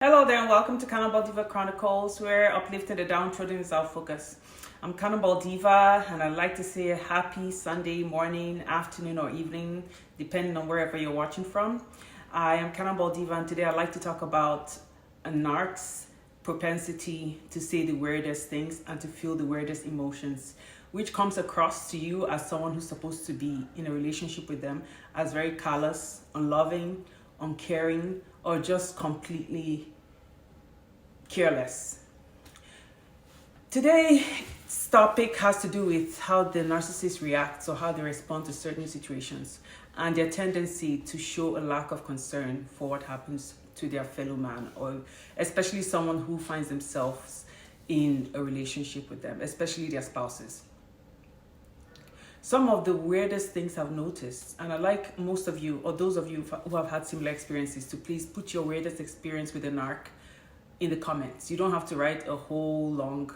Hello there and welcome to Cannibal Diva Chronicles, where uplifting the downtrodden is our focus. I'm Cannibal Diva and I'd like to say a happy Sunday morning, afternoon or evening, depending on wherever you're watching from. I am Cannibal Diva and today I'd like to talk about a narc's propensity to say the weirdest things and to feel the weirdest emotions, which comes across to you as someone who's supposed to be in a relationship with them as very callous, unloving, uncaring, or just completely careless. Today's topic has to do with how the narcissist reacts or how they respond to certain situations and their tendency to show a lack of concern for what happens to their fellow man, or especially someone who finds themselves in a relationship with them, especially their spouses. Some of the weirdest things I've noticed, and I'd like most of you, or those of you who have had similar experiences, to please put your weirdest experience with a narc in the comments. You don't have to write a whole long,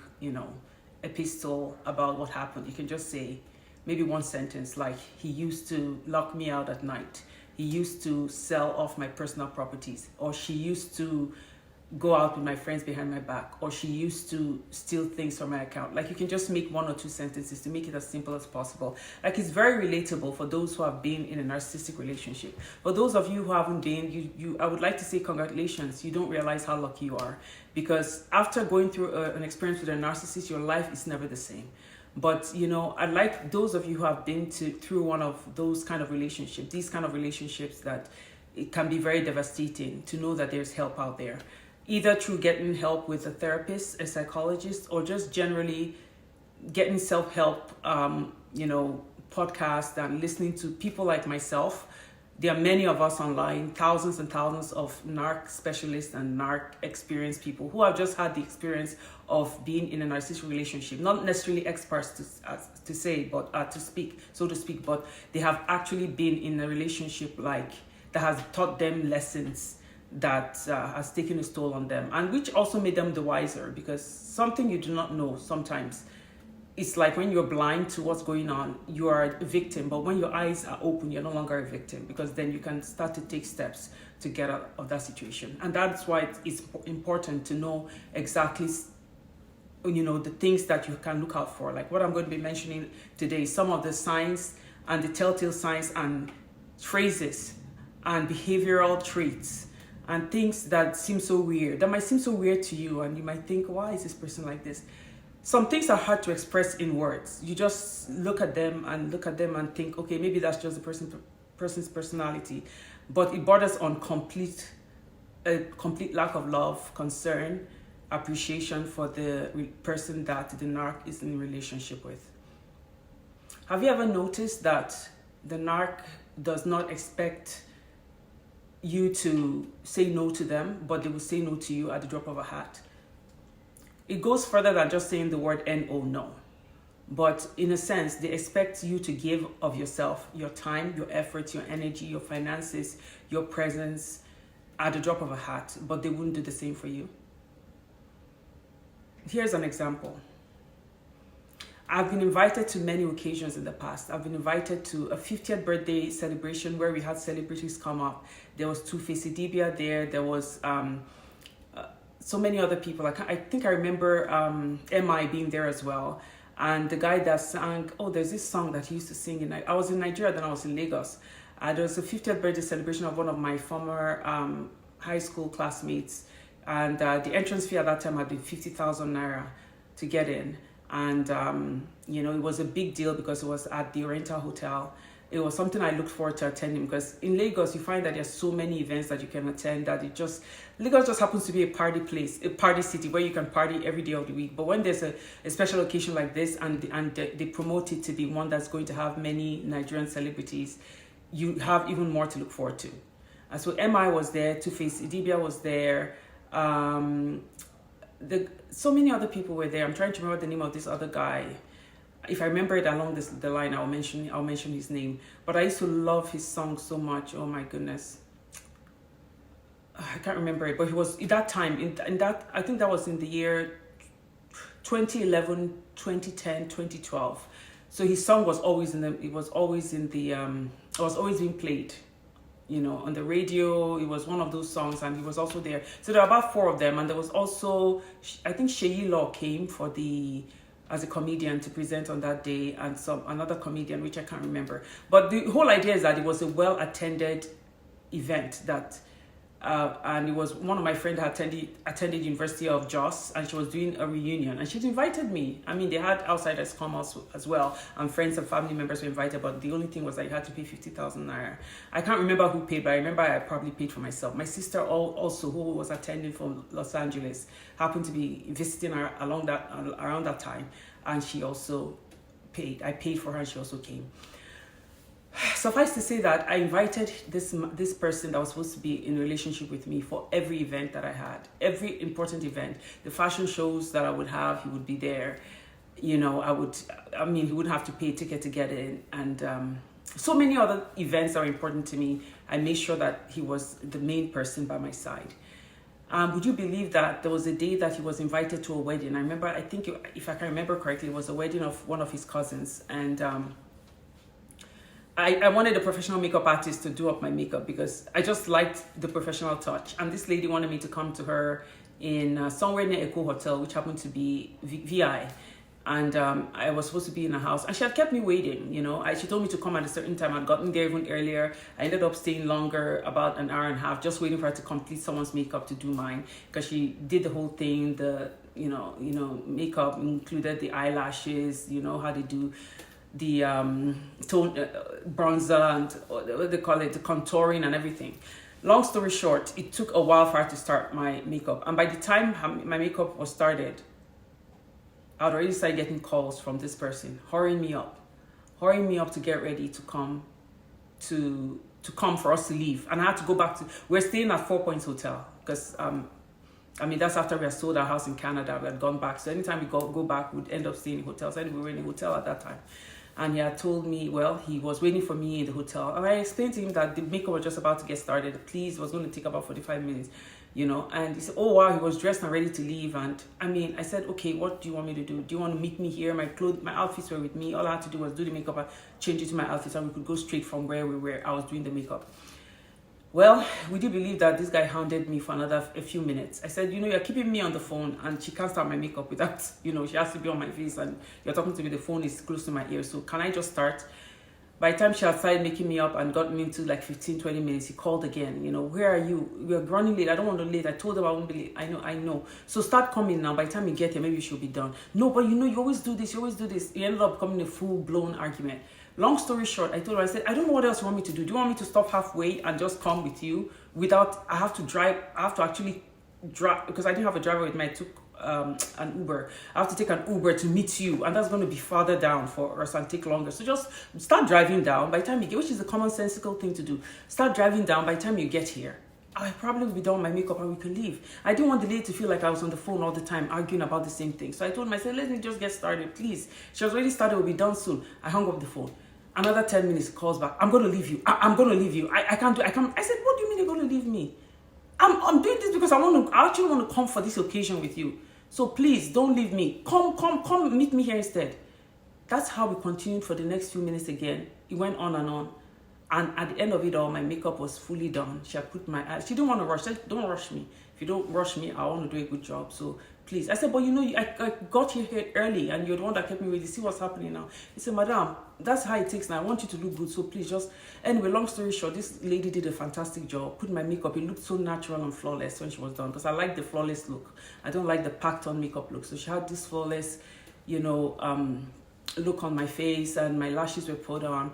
epistle about what happened. You can just say maybe one sentence like, he used to lock me out at night. He used to sell off my personal properties, or she used to go out with my friends behind my back, or she used to steal things from my account. Like, you can just make one or two sentences to make it as simple as possible. Like, it's very relatable for those who have been in a narcissistic relationship. For those of you who haven't been, I would like to say congratulations. You don't realize how lucky you are, because after going through an experience with a narcissist, your life is never the same. But I'd like those of you who have been through one of those kind of relationships, these kind of relationships that it can be very devastating, to know that there's help out there, either through getting help with a therapist, a psychologist, or just generally getting self-help, podcasts and listening to people like myself. There are many of us online, thousands and thousands of narc specialists and narc experienced people who have just had the experience of being in a narcissistic relationship. Not necessarily experts to say, but to speak, so to speak, but they have actually been in a relationship that has taught them lessons that has taken a toll on them, and which also made them the wiser, because something you do not know sometimes, it's like when you're blind to what's going on, you are a victim, but when your eyes are open, you're no longer a victim, because then you can start to take steps to get out of that situation. And that's why it's important to know exactly the things that you can look out for. Like what I'm going to be mentioning today, some of the signs and the telltale signs and phrases and behavioral traits and things that seem so weird, that might seem so weird to you, and you might think, why is this person like this? Some things are hard to express in words. You just look at them and think, okay, maybe that's just the person's personality, but it borders on a complete lack of love, concern, appreciation for the person that the narc is in a relationship with. Have you ever noticed that the narc does not expect you to say no to them, but they will say no to you at the drop of a hat? It goes further than just saying the word no, no. But in a sense, they expect you to give of yourself, your time, your efforts, your energy, your finances, your presence at the drop of a hat, but they wouldn't do the same for you. Here's an example. I've been invited to many occasions in the past. I've been invited to a 50th birthday celebration where we had celebrities come up. There was Two-Face Idibia there. There was so many other people. I think I remember MI being there as well. And the guy that sang, there's this song that he used to sing. I was in Nigeria, then I was in Lagos. There was a 50th birthday celebration of one of my former high school classmates. And the entrance fee at that time had been 50,000 naira to get in. And, it was a big deal because it was at the Oriental Hotel. It was something I looked forward to attending, because in Lagos, you find that there's so many events that you can attend that Lagos just happens to be a party place, a party city where you can party every day of the week. But when there's a special occasion like this and they promote it to be one that's going to have many Nigerian celebrities, you have even more to look forward to. And so MI was there, Two-Face Idibia was there, so many other people were there. I'm trying to remember the name of this other guy. If I remember it along the line, I'll mention his name. But I used to love his song so much. Oh my goodness, I can't remember it. But he was at that time in that, I think that was in the year 2011, 2010, 2012. So his song was always being played. on the radio. It was one of those songs, and he was also there. So there were about 4 of them, and there was also, I think Sheyi Law came as a comedian to present on that day, and another comedian, which I can't remember. But the whole idea is that it was a well-attended event that, and it was one of my friends that attended University of Jos, and she was doing a reunion, and she'd invited me. I mean, they had outsiders come as well, and friends and family members were invited, but the only thing was that you had to pay 50,000 naira. I can't remember who paid, but I remember I probably paid for myself. My sister also, who was attending from Los Angeles, happened to be visiting her around that time, and she also paid. I paid for her, and she also came. Suffice to say that I invited this person that was supposed to be in a relationship with me for every event that I had, every important event, the fashion shows that I would have, he would be there. He wouldn't have to pay a ticket to get in, and so many other events that are important to me. I made sure that he was the main person by my side. Would you believe that there was a day that he was invited to a wedding? I remember, I think, if I can remember correctly, it was a wedding of one of his cousins, and I wanted a professional makeup artist to do up my makeup because I just liked the professional touch. And this lady wanted me to come to her in somewhere near Echo Hotel, which happened to be VI. And I was supposed to be in a house. And she had kept me waiting, She told me to come at a certain time. I'd gotten there even earlier. I ended up staying longer, about an hour and a half, just waiting for her to complete someone's makeup to do mine. Because she did the whole thing. The, makeup included the eyelashes, how they do the tone bronzer and what they call it, the contouring and everything. Long story short, it took a while for her to start my makeup, and by the time my makeup was started, I'd already started getting calls from this person hurrying me up to get ready to come for us to leave. And I had to go back we're staying at 4 Points Hotel because that's after we had sold our house in Canada. We had gone back, so anytime we go back, we'd end up staying in hotels. And we were in a hotel at that time. And he had told me, well, he was waiting for me in the hotel. And I explained to him that the makeup was just about to get started. Please, it was going to take about 45 minutes, And he said, oh, wow, he was dressed and ready to leave. And I said, okay, what do you want me to do? Do you want to meet me here? My outfits were with me. All I had to do was do the makeup and change it to my outfits, and we could go straight from where we were. I was doing the makeup. Well, would you believe that this guy hounded me for a few minutes? I said, you're keeping me on the phone, and she can't start my makeup without, she has to be on my face, and you're talking to me, the phone is close to my ear, so can I just start? By the time she had started making me up and got me into like 15, 20 minutes, he called again, where are you? We're running late. I don't want to late. I told him I won't be late. I know. So start coming now. By the time you get here, maybe you should be done. No, but you always do this. It ended up becoming a full-blown argument. Long story short, I told her, I said, I don't know what else you want me to do. Do you want me to stop halfway and just come with you without, I have to actually drive, because I didn't have a driver with me. I took an Uber. I have to take an Uber to meet you, and that's going to be farther down for us and take longer. So just start driving down. By the time you get, which is a commonsensical thing to do, start driving down. By the time you get here, I probably will be done with my makeup and we can leave. I didn't want the lady to feel like I was on the phone all the time arguing about the same thing. So I told him, I said, let me just get started, please. She was already started, we'll be done soon. I hung up the phone. Another 10 minutes, calls back. I'm going to leave you. I'm going to leave you. I can't do it. I said, what do you mean you're going to leave me? I'm doing this because I actually want to come for this occasion with you. So please, don't leave me. Come meet me here instead. That's how we continued for the next few minutes again. It went on and on. And at the end of it all, my makeup was fully done. She had put my eyes. She didn't want to rush. She said, don't rush me. If you don't rush me, I want to do a good job. So please. I said, but I got here early and you're the one that kept me waiting. See what's happening now. He said, madam, that's how it takes now. I want you to look good. So please just... Anyway, long story short, this lady did a fantastic job. Put my makeup. It looked so natural and flawless when she was done. Because I like the flawless look. I don't like the packed on makeup look. So she had this flawless, look on my face, and my lashes were put on.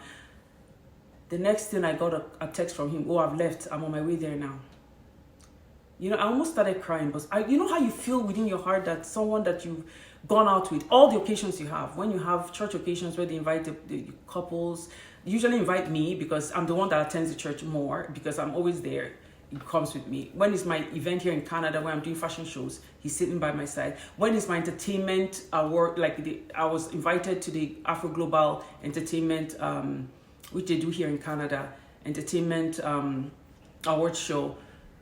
The next thing, I got a text from him. Oh, I've left. I'm on my way there now. I almost started crying, but how you feel within your heart that someone that you've gone out with, all the occasions you have, when you have church occasions where they invite the couples, they usually invite me because I'm the one that attends the church more because I'm always there. He comes with me. When it's my event here in Canada where I'm doing fashion shows, he's sitting by my side. When it's my entertainment award, I was invited to the Afro Global Entertainment, which they do here in Canada, entertainment award show.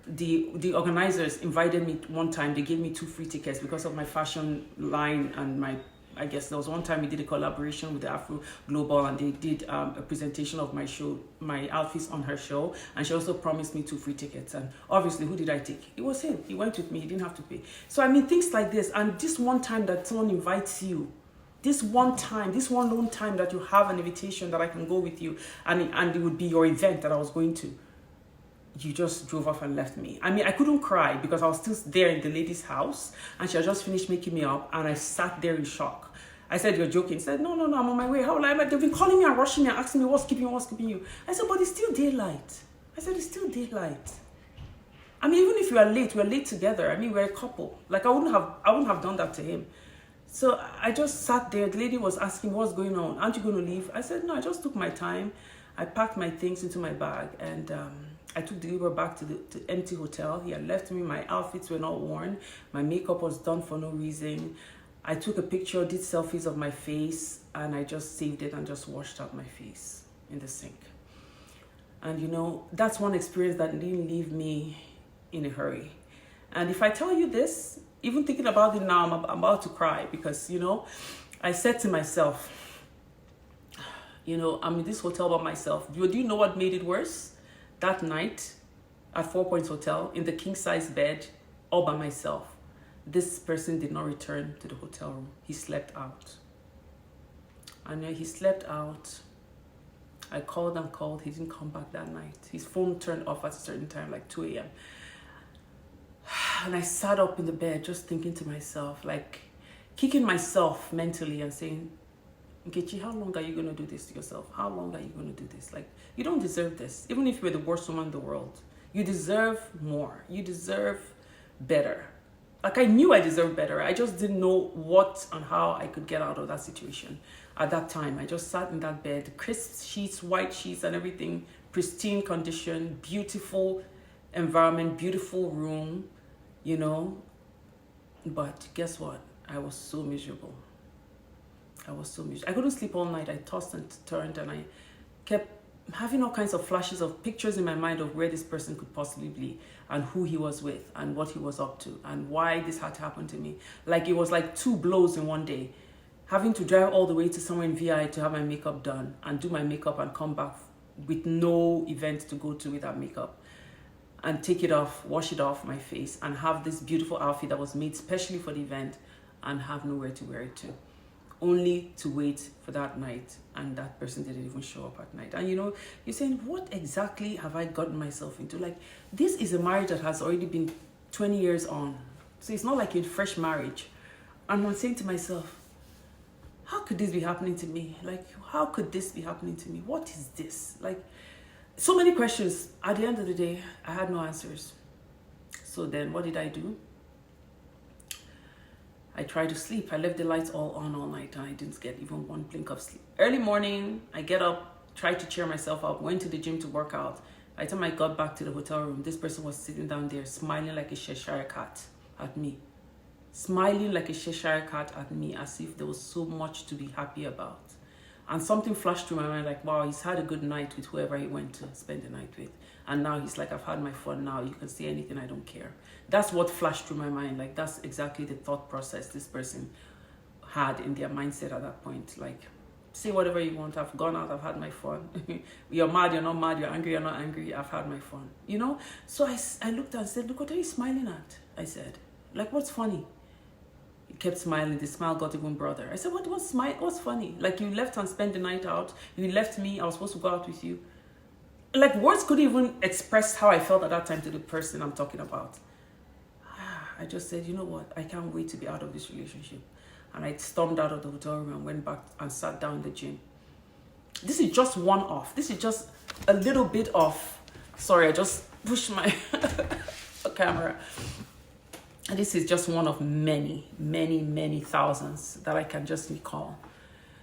The organizers invited me one time. They gave me 2 free tickets because of my fashion line and my I guess there was one time we did a collaboration with the Afro Global, and they did a presentation of my show, my outfits on her show, and she also promised me 2 free tickets. And obviously, who did I take? It was him. He went with me. He didn't have to pay. So I mean, things like this. And this one time that someone invites you, this one lone time that you have an invitation that I can go with you, and it would be your event that I was going to, you just drove off and left me. I mean, I couldn't cry because I was still there in the lady's house, and she had just finished making me up, and I sat there in shock. I said, "You're joking." She said, No, I'm on my way. How will I? They've been calling me and rushing me and asking me what's keeping you. I said, "But it's still daylight." It's still daylight. I mean, even if you are late, we're late together. I mean, we're a couple. Like, I wouldn't have done that to him. So I just sat there. The lady was asking, "What's going on? Aren't you going to leave?" I said, "No, I just took my time. I packed my things into my bag, and I took the Uber back to the empty hotel. He had left me. My outfits were not worn. My makeup was done for no reason. I took a picture, did selfies of my face, and I just saved it and just washed out my face in the sink. And you know, that's one experience that didn't leave me in a hurry. And if I tell you this, even thinking about it now, I'm about to cry, because, you know, I said to myself, you know, I'm in this hotel by myself. Do you know what made it worse? That night at 4 Points Hotel, in the king-size bed, all by myself, this person did not return to the hotel room. He slept out. And he slept out. I called and called. He didn't come back that night. His phone turned off at a certain time, like 2 a.m. And I sat up in the bed just thinking to myself, like kicking myself mentally and saying, Nkechi, how long are you going to do this to yourself? How long are you going to do this? Like, you don't deserve this. Even if you're the worst woman in the world, you deserve more. You deserve better. Like, I knew I deserved better. I just didn't know what and how I could get out of that situation. At that time, I just sat in that bed, crisp sheets, white sheets and everything, pristine condition, beautiful environment, beautiful room, you know. But guess what? I was so miserable. I couldn't sleep all night. I tossed and turned, and I kept having all kinds of flashes of pictures in my mind of where this person could possibly be, and who he was with, and what he was up to, and why this had to happen to me. Like, it was like 2 blows in one day. Having to drive all the way to somewhere in VI to have my makeup done, and do my makeup and come back with no event to go to without makeup, and take it off, wash it off my face, and have this beautiful outfit that was made specially for the event, and have nowhere to wear it to. Only to wait for that night, and that person didn't even show up at night. And you know, you're saying, what exactly have I gotten myself into? Like, this is a marriage that has already been 20 years on. So it's not like a fresh marriage. And I'm saying to myself, how could this be happening to me? Like, how could this be happening to me? What is this? Like, so many questions. At the end of the day, I had no answers. So then what did I do? I tried to sleep. I left the lights all on all night, and I didn't get even one blink of sleep. Early morning, I get up, tried to cheer myself up, went to the gym to work out. By the time I got back to the hotel room, this person was sitting down there smiling like a Cheshire cat at me. Smiling like a Cheshire cat at me, as if there was so much to be happy about. And something flashed through my mind, like, wow, he's had a good night with whoever he went to spend the night with. And now he's like, I've had my fun now. You can say anything, I don't care. That's what flashed through my mind. Like, that's exactly the thought process this person had in their mindset at that point. Like, say whatever you want. I've gone out, I've had my fun. You're mad, you're not mad. You're angry, you're not angry. I've had my fun. You know? So I looked and said, look, what are you smiling at? I said, like, what's funny? He kept smiling. The smile got even broader. I said, what's funny? Like, you left and spent the night out. You left me. I was supposed to go out with you. Like, words couldn't even express how I felt at that time to the person I'm talking about. I just said, you know what? I can't wait to be out of this relationship. And I stormed out of the hotel room and went back and sat down in the gym. This is just one off. This is just a little bit off. Sorry, I just pushed my camera. And this is just one of many, many, many thousands that I can just recall.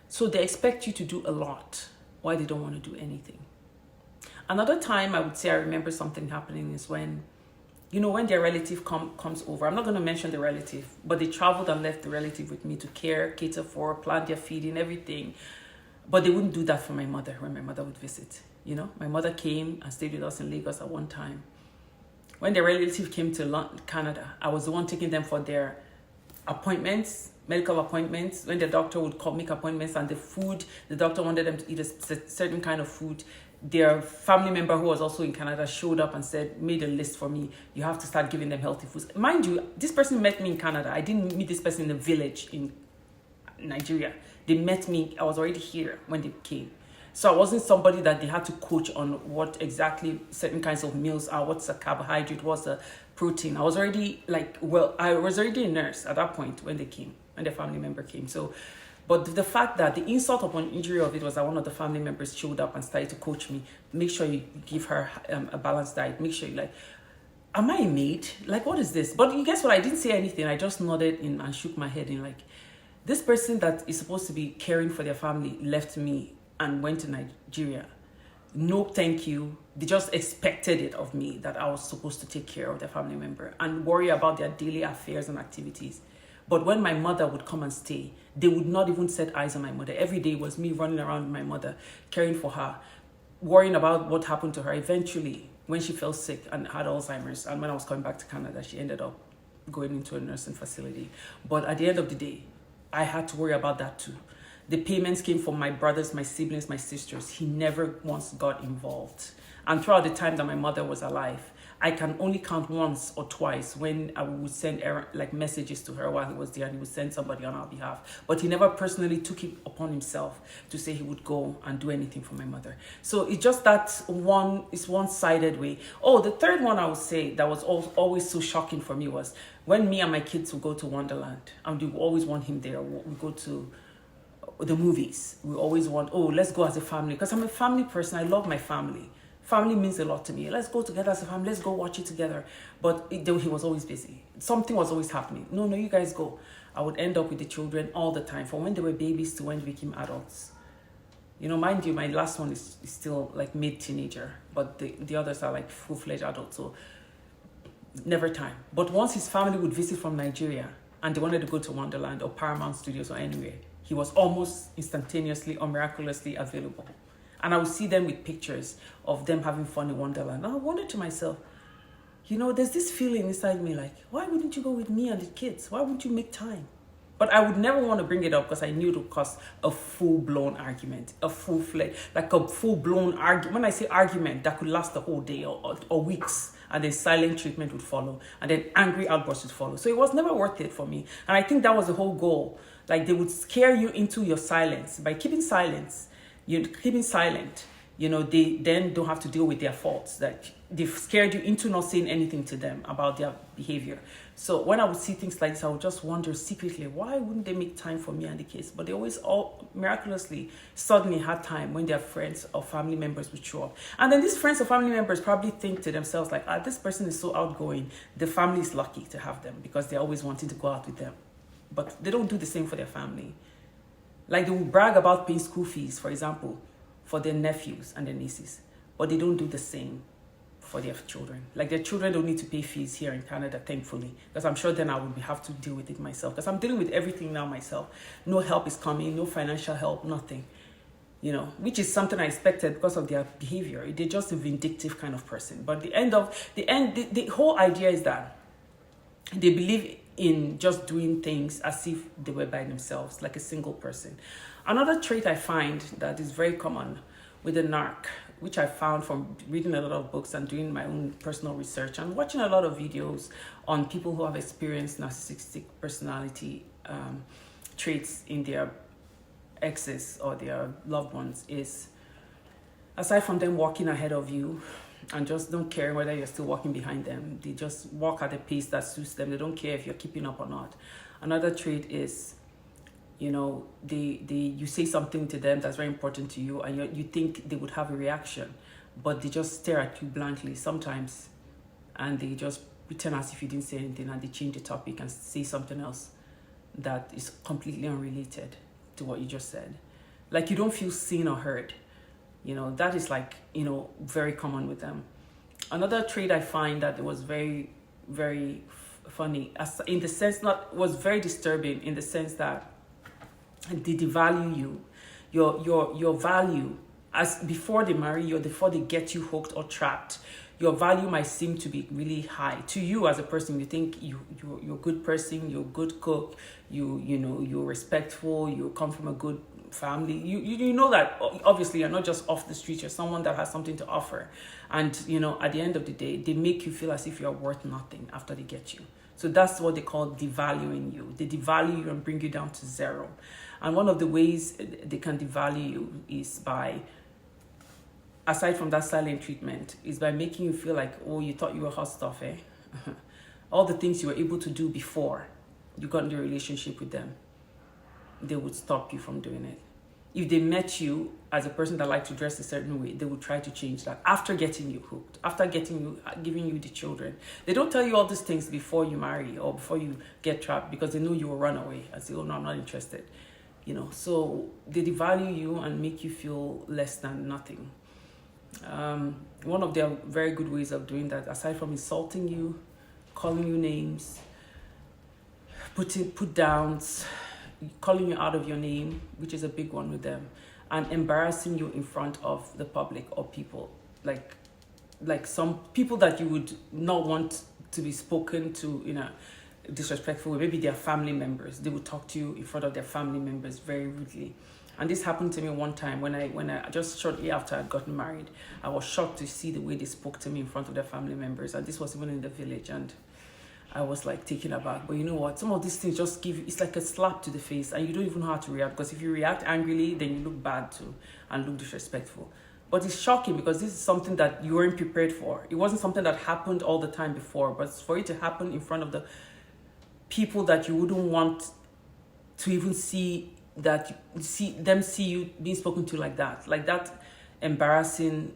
So they expect you to do a lot while they don't want to do anything. Another time I would say I remember something happening is when, you know, when their relative comes over. I'm not going to mention the relative, but they traveled and left the relative with me to cater for, plan their feeding, everything. But they wouldn't do that for my mother when my mother would visit. You know, my mother came and stayed with us in Lagos at one time. When their relative came to Canada, I was the one taking them for their appointments, medical appointments, when the doctor would make appointments, and the doctor wanted them to eat a certain kind of food, their family member who was also in Canada showed up and made a list for me. You have to start giving them healthy foods. Mind you, this person met me in Canada. I didn't meet this person in a village in Nigeria. They met me, I was already here when they came. So I wasn't somebody that they had to coach on what exactly certain kinds of meals are, what's a carbohydrate, what's a protein. I was already I was already a nurse at that point when their family member came. So, but the fact that the insult upon injury of it was that one of the family members showed up and started to coach me. Make sure you give her a balanced diet. Make sure you am I a maid? What is this? But you guess what? I didn't say anything. I just nodded and shook my head in this person that is supposed to be caring for their family left me and went to Nigeria. No, thank you. They just expected it of me that I was supposed to take care of their family member and worry about their daily affairs and activities. But when my mother would come and stay, they would not even set eyes on my mother. Every day was me running around with my mother, caring for her, worrying about what happened to her. Eventually, when she fell sick and had Alzheimer's, and when I was coming back to Canada, she ended up going into a nursing facility. But at the end of the day, I had to worry about that too. The payments came from my brothers, my siblings, my sisters. He never once got involved. And throughout the time that my mother was alive, I can only count once or twice when I would send messages to her while he was there, and he would send somebody on our behalf. But he never personally took it upon himself to say he would go and do anything for my mother. So it's just that one-sided way. Oh, the third one I would say that was always so shocking for me was when me and my kids would go to Wonderland, and we always want him there. We go to the movies. We always want, let's go as a family, because I'm a family person. I love my family. Family means a lot to me. Let's go together as a family. Let's go watch it together. But he was always busy. Something was always happening. No, you guys go. I would end up with the children all the time, from when they were babies to when they became adults. Mind you, my last one is still mid-teenager, but the others are full-fledged adults. So never time. But once his family would visit from Nigeria and they wanted to go to Wonderland or Paramount Studios or anywhere, he was almost instantaneously or miraculously available. And I would see them with pictures of them having fun in Wonderland. And I wondered to myself, there's this feeling inside me why wouldn't you go with me and the kids? Why wouldn't you make time? But I would never want to bring it up because I knew it would cause a full-blown argument, a full-blown argument. When I say argument, that could last the whole day or weeks. And then silent treatment would follow. And then angry outbursts would follow. So it was never worth it for me. And I think that was the whole goal. They would scare you into your silence. By keeping silent, they then don't have to deal with their faults. That they've scared you into not saying anything to them about their behavior. So when I would see things like this, I would just wonder secretly, why wouldn't they make time for me and the kids? But they always miraculously suddenly had time when their friends or family members would show up. And then these friends or family members probably think to themselves this person is so outgoing. The family is lucky to have them because they're always wanting to go out with them. But they don't do the same for their family. They will brag about paying school fees, for example, for their nephews and their nieces. But they don't do the same for their children. Their children don't need to pay fees here in Canada, thankfully. Because I'm sure then I would have to deal with it myself. Because I'm dealing with everything now myself. No help is coming, no financial help, nothing. Which is something I expected because of their behavior. They're just a vindictive kind of person. But the whole idea is that they believe in just doing things as if they were by themselves, like a single person. Another trait I find that is very common with a narc, which I found from reading a lot of books and doing my own personal research and watching a lot of videos on people who have experienced narcissistic personality traits in their exes or their loved ones, is aside from them walking ahead of you and just don't care whether you're still walking behind them. They just walk at a pace that suits them. They don't care if you're keeping up or not. Another trait is, you say something to them that's very important to you, and you think they would have a reaction, but they just stare at you blankly sometimes, and they just pretend as if you didn't say anything, and they change the topic and say something else that is completely unrelated to what you just said. You don't feel seen or heard. That is very common with them. Another trait I find that was very, very funny, in the sense, was very disturbing in the sense that they devalue you, your value, as before they marry you, before they get you hooked or trapped. your value might seem to be really high to you as a person. You think you're a good person, you're a good cook, you're respectful, you come from a good family. You know that obviously you're not just off the street, you're someone that has something to offer. And at the end of the day, they make you feel as if you're worth nothing after they get you. So that's what they call devaluing you. They devalue you and bring you down to zero. And one of the ways they can devalue you is by, aside from that silent treatment, is by making you feel like, oh, you thought you were hot stuff, eh? All the things you were able to do before you got in the relationship with them, they would stop you from doing it. If they met you as a person that liked to dress a certain way, they would try to change that after getting you hooked, after giving you the children. They don't tell you all these things before you marry or before you get trapped, because they know you will run away and say, oh no, I'm not interested. So they devalue you and make you feel less than nothing. One of their very good ways of doing that, aside from insulting you, calling you names, put downs, calling you out of your name, which is a big one with them, and embarrassing you in front of the public or people, like some people that you would not want to be spoken to in a disrespectful way. Maybe their family members, they would talk to you in front of their family members very rudely. And this happened to me one time when I just shortly after I'd gotten married. I was shocked to see the way they spoke to me in front of their family members, and this was even in the village, and I was like taken aback. But you know what? Some of these things just give you, it's like a slap to the face, and you don't even know how to react, because if you react angrily, then you look bad too and look disrespectful. But it's shocking because this is something that you weren't prepared for. It wasn't something that happened all the time before, but for it to happen in front of the people that you wouldn't want to even see you being spoken to like that embarrassing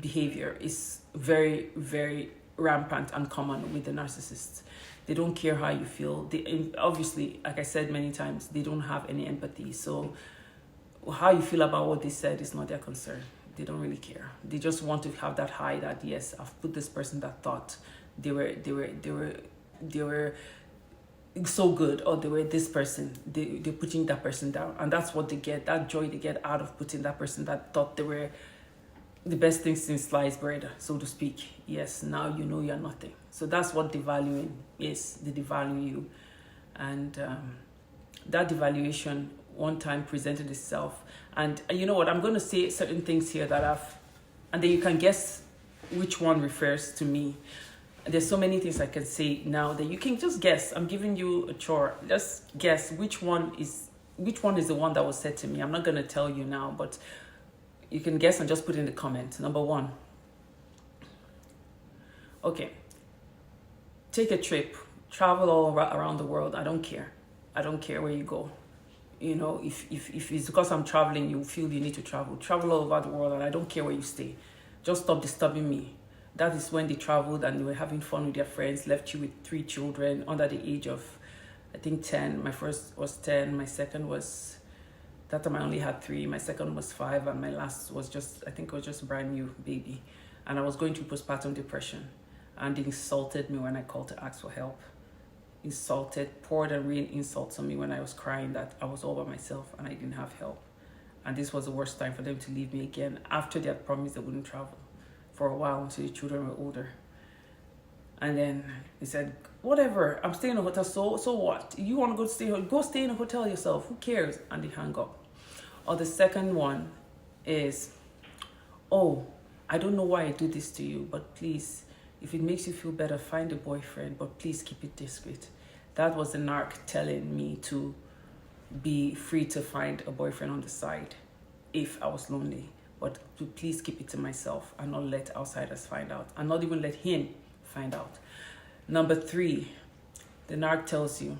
behavior is very, very rampant and common with the narcissists. They don't care how you feel. They obviously, like I said many times, they don't have any empathy. So how you feel about what they said is not their concern. They don't really care. They just want to have that high that, yes, I've put this person that thought they were so good, or they were this person, they're putting that person down. And that's what they get, that joy they get out of putting that person that thought they were the best thing since sliced bread, so to speak. Yes, now you know you're nothing. So that's what devaluing is. They devalue you. And that devaluation one time presented itself. And you know what, I'm going to say certain things here and then you can guess which one refers to me. There's so many things I can say now that you can just guess. I'm giving you a chore. Just guess which one is the one that was said to me. I'm not going to tell you now, but you can guess and just put in the comment. Number 1. Okay. Take a trip. Travel all around the world. I don't care. I don't care where you go. If it's because I'm traveling, you feel you need to travel. Travel all over the world, and I don't care where you stay. Just stop disturbing me. That is when they traveled and they were having fun with their friends, left you with 3 children under the age of, I think, 10. My first was 10. My second was, that time I only had 3. My second was 5. And my last was just a brand new baby. And I was going through postpartum depression. And they insulted me when I called to ask for help. Poured and rained insults on me when I was crying that I was all by myself and I didn't have help. And this was the worst time for them to leave me again after they had promised they wouldn't travel for a while until the children were older. And then he said, whatever, I'm staying in a hotel, so what? You want to go stay in a hotel yourself, who cares? And they hang up. Or the second one is, oh, I don't know why I do this to you, but please, if it makes you feel better, find a boyfriend, but please keep it discreet. That was the narc telling me to be free to find a boyfriend on the side if I was lonely. But to please keep it to myself and not let outsiders find out, and not even let him find out. Number 3, the narc tells you,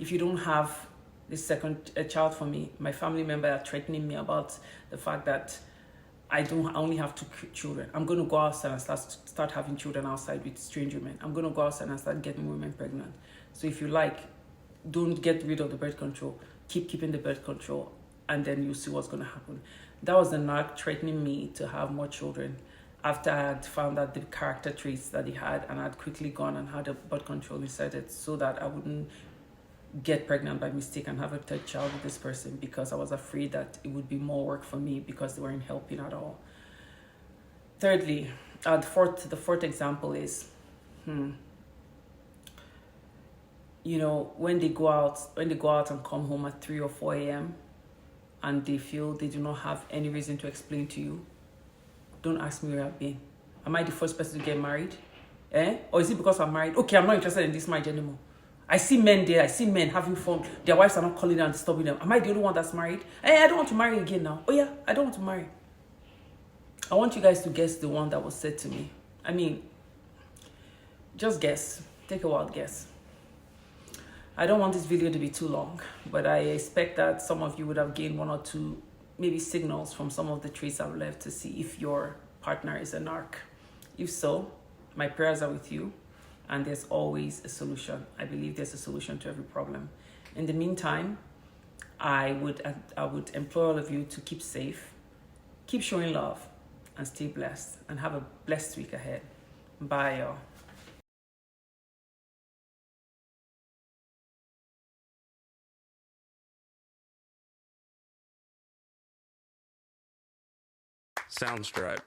if you don't have this second child for me, my family member are threatening me about the fact that I only have 2 children. I'm going to go outside and start having children outside with strange women. I'm going to go outside and start getting women pregnant. So if you like, don't get rid of the birth control. Keep keeping the birth control, and then you'll see what's going to happen. That was the narc threatening me to have more children after I had found out the character traits that he had, and I had quickly gone and had a birth control inserted so that I wouldn't get pregnant by mistake and have a 3rd child with this person, because I was afraid that it would be more work for me because they weren't helping at all. Thirdly, The fourth example is, when they go out and come home at 3 or 4 a.m. and they feel they do not have any reason to explain to you, don't ask me where I've been. Am I the first person to get married? Or is it because I'm married? Okay, I'm not interested in this marriage anymore. I see men there. I see men having fun. Their wives are not calling them and disturbing them. Am I the only one that's married? I don't want to marry again now. Oh yeah, I don't want to marry. I want you guys to guess the one that was said to me. I mean, just guess. Take a wild guess. I don't want this video to be too long, but I expect that some of you would have gained one or two maybe signals from some of the traits I've left to see if your partner is a narc. If so, my prayers are with you, and there's always a solution. I believe there's a solution to every problem. In the meantime, I would implore all of you to keep safe, keep showing love, and stay blessed, and have a blessed week ahead. Bye, y'all. Soundstripe.